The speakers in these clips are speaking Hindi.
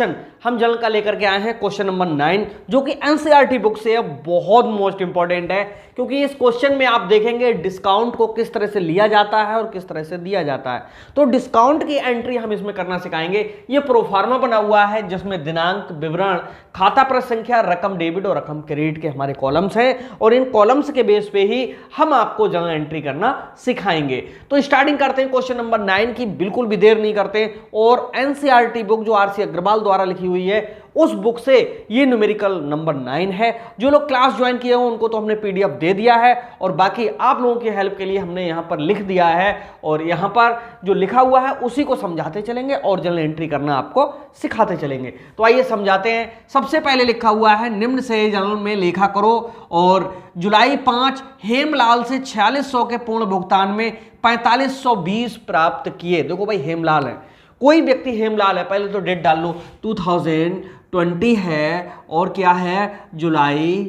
क्वेश्चन हम जनरल का लेकर के आए हैं, क्वेश्चन नंबर 9, जो कि एनसीईआरटी बुक से है, बहुत मोस्ट इंपॉर्टेंट है, क्योंकि इस क्वेश्चन में आप देखेंगे डिस्काउंट को किस तरह से लिया जाता है और किस तरह से दिया जाता है। तो डिस्काउंट की एंट्री हम इसमें करना सिखाएंगे। ये प्रोफार्मा बना हुआ है जिसमें दिनांक, विवरण, खाता प्रति संख्या, रकम डेबिट और रकम क्रेडिट के हमारे कॉलम्स हैं, और इन कॉलम्स के बेस पे ही हम आपको जनरल एंट्री करना सिखाएंगे। तो स्टार्टिंग करते हैं क्वेश्चन नंबर 9 की, बिल्कुल भी देर नहीं करते। और एनसीईआरटी बुक जो आरसी अग्रवाल द्वारा लिखी हुई है, उस बुक से ये न्यूमेरिकल नंबर 9 है। जो लोग क्लास ज्वाइन किए हो उनको तो हमने पीडीएफ दे दिया है, और बाकी आप लोगों की हेल्प के लिए हमने यहां पर लिख दिया है, और यहां पर जो लिखा हुआ है उसी को समझाते चलेंगे और जनरल एंट्री करना आपको सिखाते चलेंगे। तो आइए समझाते हैं। सबसे पहले लिखा हुआ है, निम्न से जनरल में लेखा करो, और जुलाई 5 हेमलाल से 4600 के पूर्ण भुगतान में 4520 प्राप्त किए। देखो भाई, हेमलाल है, कोई व्यक्ति हेमलाल है, पहले तो डेट डाल लो, 2020 है, और क्या है, जुलाई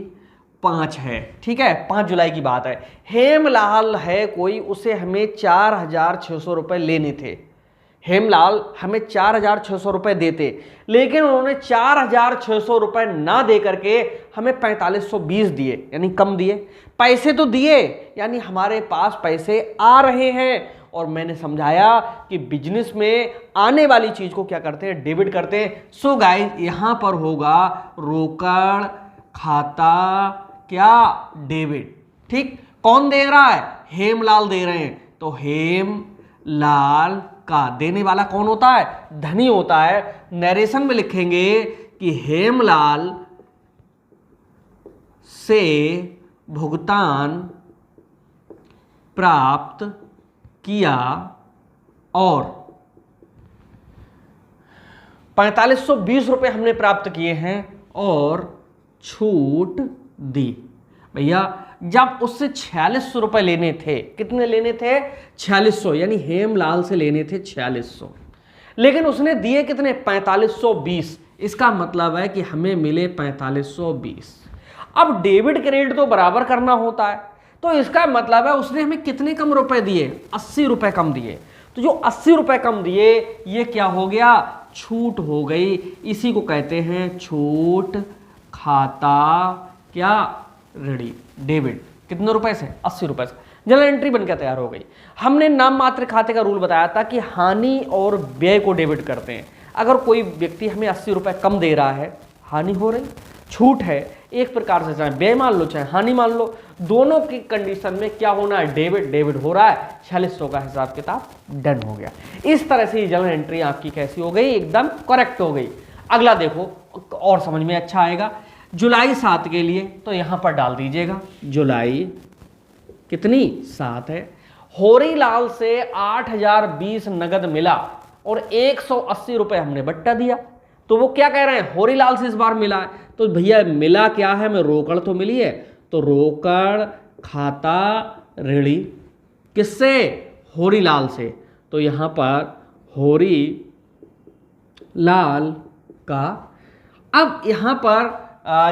5 है, ठीक है, 5 जुलाई की बात है। हेमलाल है कोई, उसे हमें 4600 रुपए लेने थे। हेमलाल हमें 4600 रुपए देते, लेकिन उन्होंने 4600 रुपए ना दे करके हमें 4520 दिए, यानी कम दिए। पैसे तो दिए, यानी हमारे पास पैसे आ रहे हैं, और मैंने समझाया कि बिजनेस में आने वाली चीज को क्या करते हैं, डेबिट करते हैं। सो गाइस, यहां पर होगा रोकड़ खाता क्या, डेबिट। ठीक, कौन दे रहा है, हेमलाल दे रहे हैं, तो हेमलाल का देने वाला कौन होता है, धनी होता है। नरेशन में लिखेंगे कि हेमलाल से भुगतान प्राप्त किया और 4520 रुपए हमने प्राप्त किए हैं और छूट दी। भैया, जब उससे 4600 रुपए लेने थे, कितने लेने थे, 4600, यानी हेमलाल से लेने थे 4600, लेकिन उसने दिए कितने, 4520। इसका मतलब है कि हमें मिले 4520। अब डेबिट क्रेडिट तो बराबर करना होता है, तो इसका मतलब है उसने हमें कितने कम रुपए दिए, 80 रुपए कम दिए। तो जो 80 रुपए कम दिए, ये क्या हो गया, छूट हो गई। इसी को कहते हैं छूट खाता क्या, ऋणी, डेबिट। कितने रुपए से, 80 रुपए से। जनरल एंट्री बनकर तैयार हो गई। हमने नाम मात्र खाते का रूल बताया था कि हानि और व्यय को डेबिट करते हैं। अगर कोई व्यक्ति हमें 80 रुपए कम दे रहा है, हानि हो रही, छूट है, एक प्रकार से चाहे व्यय मान लो चाहे हानि मान लो, दोनों की कंडीशन में क्या होना है, डेबिट। डेबिट हो रहा है, 4600 का हिसाब किताब डन हो गया। इस तरह से जनरल एंट्री आपकी कैसी हो गई, एकदम करेक्ट हो गई। अगला देखो, और समझ में अच्छा आएगा। जुलाई 7 के लिए तो यहां पर डाल दीजिएगा, जुलाई कितनी, 7 है। होरीलाल से 8020 नगद मिला और 180 रुपए हमने बट्टा दिया। तो वो क्या कह रहे हैं, होरीलाल से इस बार मिला है, तो भैया मिला क्या है, हमें रोकड़ तो मिली है, तो रोकड़ खाता ऋणी, किससे, होरीलाल से। तो यहां पर होरीलाल का, अब यहां पर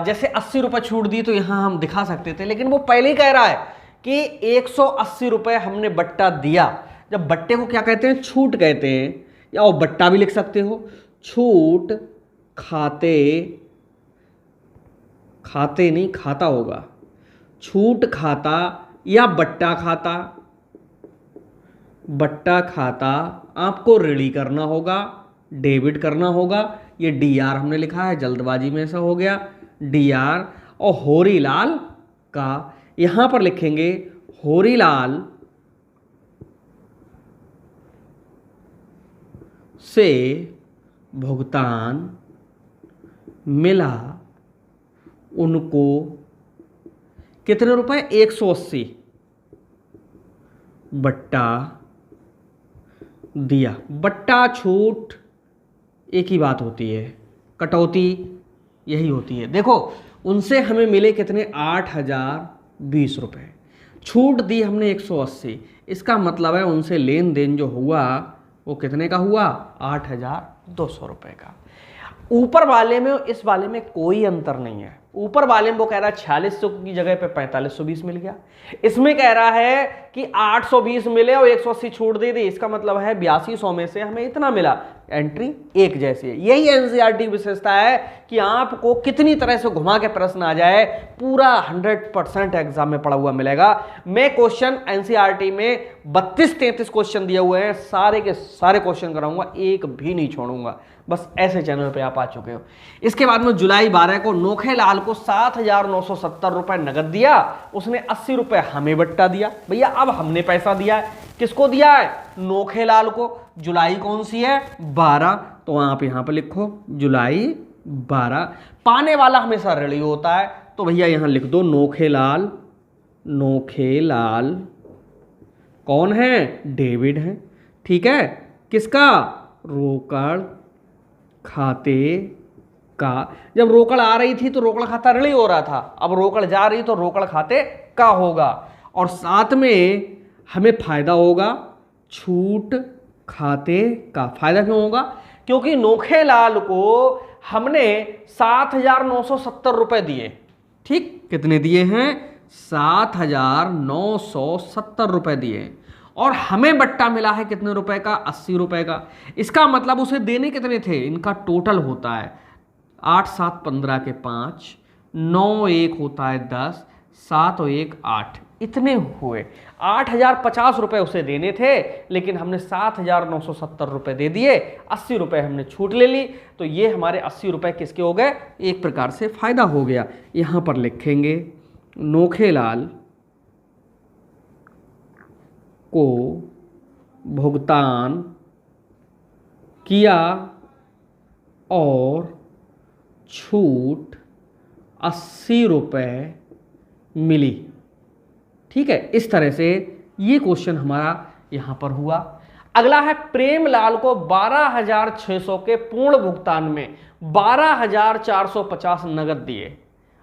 जैसे 80 रुपए छूट दी तो यहां हम दिखा सकते थे, लेकिन वो पहले ही कह रहा है कि 180 रुपए हमने बट्टा दिया। जब बट्टे को क्या कहते हैं, छूट कहते हैं, या वो बट्टा भी लिख सकते हो, छूट खाते, खाते नहीं खाता होगा, छूट खाता या बट्टा खाता, बट्टा खाता आपको ऋणी करना होगा, डेबिट करना होगा। ये डीआर हमने लिखा है, जल्दबाजी में ऐसा हो गया, डीआर। और होरीलाल का यहां पर लिखेंगे, होरीलाल से भुगतान मिला उनको कितने रुपए, 180 बट्टा दिया। बट्टा छूट एक ही बात होती है, कटौती यही होती है। देखो, उनसे हमें मिले कितने, 8020 रुपए, छूट दी हमने 180। इसका मतलब है उनसे लेन देन जो हुआ वो कितने का हुआ, 8200 रुपए का। ऊपर वाले में इस वाले में कोई अंतर नहीं है। ऊपर वाले में वो कह रहा है 4600 की जगह पे 4520 मिल गया, इसमें कह रहा है कि 820 मिले और 180 छूट दे दी, इसका मतलब है 8200 में से हमें इतना मिला। एंट्री एक जैसी है। यही एनसीईआरटी विशेषता है कि आपको कितनी तरह से घुमा के प्रश्न आ जाए, पूरा 100% एग्जाम में पड़ा हुआ मिलेगा। मैं क्वेश्चन एनसीईआरटी में 32-33 क्वेश्चन दिए हुए हैं, सारे के सारे क्वेश्चन कराऊंगा, एक भी नहीं छोड़ूंगा। बस ऐसे चैनल पे आप आ चुके हो। इसके बाद में जुलाई 12 को नोखेलाल को 7,970 रुपए नगद दिया, उसने 80 रुपए हमें बट्टा दिया। भैया अब हमने पैसा दिया है, किसको दिया है? नोखेलाल को। जुलाई कौन सी है? 12, तो आप यहां पर लिखो जुलाई 12। पाने वाला हमेशा ऋणी होता है, तो भैया यहां लिख दो नोखेलाल। नोखेलाल कौन है? डेविड है। ठीक है, किसका? रोकड़ खाते का। जब रोकड़ आ रही थी तो रोकड़ खाता ऋणी हो रहा था, अब रोकड़ जा रही तो रोकड़ खाते का होगा। और साथ में हमें फायदा होगा छूट खाते का। फायदा क्यों होगा? क्योंकि नोखेलाल को हमने 7,970 रुपए दिए। ठीक, कितने दिए हैं? 7,970 रुपए दिए, और हमें बट्टा मिला है कितने रुपए का? 80 रुपए का। इसका मतलब उसे देने कितने थे? इनका टोटल होता है 8 7 15 के 5, 9 1 होता है 10, 7 और 1 8, इतने हुए। 8,050 रुपए उसे देने थे, लेकिन हमने 7,970 रुपए दे दिए, 80 रुपए हमने छूट ले ली, तो ये हमारे 80 रुपए किसके हो गए? एक प्रकार से फायदा हो गया। यहां पर लिखेंगे नोखेलाल को भुगतान किया और छूट 80 रुपए मिली। ठीक है, इस तरह से ये क्वेश्चन हमारा यहां पर हुआ। अगला है प्रेमलाल को 12,600 के पूर्ण भुगतान में 12,450 नगद दिए।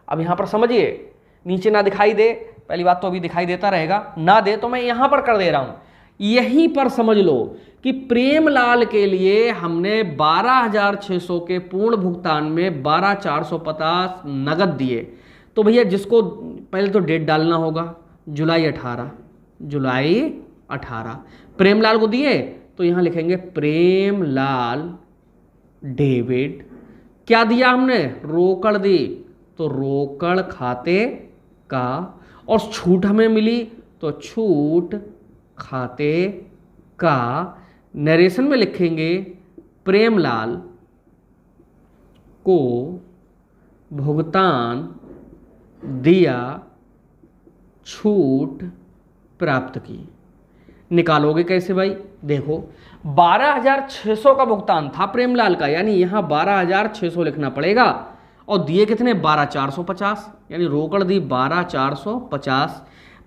अब यहां पर समझिए, नीचे ना दिखाई दे, पहली बात तो अभी दिखाई देता रहेगा, ना दे तो मैं यहां पर कर दे रहा हूं। यहीं पर समझ लो कि प्रेमलाल के लिए हमने 12,600 के पूर्ण भुगतान में 12,450 नगद दिए। तो भैया जिसको पहले तो डेट डालना होगा, जुलाई 18, जुलाई 18 प्रेमलाल को दिए, तो यहां लिखेंगे प्रेमलाल डेविड। क्या दिया हमने? रोकड़ दी, तो रोकड़ खाते का। और छूट हमें मिली, तो छूट खाते का। नरेशन में लिखेंगे प्रेमलाल को भुगतान दिया, छूट प्राप्त की। निकालोगे कैसे भाई? देखो 12,600 का भुगतान था प्रेमलाल का, यानी यहां 12,600 लिखना पड़ेगा, और दिए कितने? 12,450, यानी रोकड़ दी 12,450।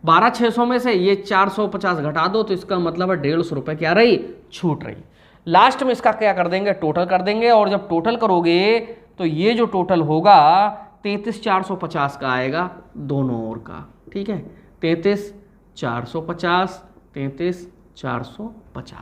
12,600 में से ये 450 घटा दो, तो इसका मतलब है 150 रुपए क्या रही? छूट रही। लास्ट में इसका क्या कर देंगे? टोटल कर देंगे, और जब टोटल करोगे तो ये जो टोटल होगा 33,450 का आएगा दोनों ओर का। ठीक है, 33,450, 33,450।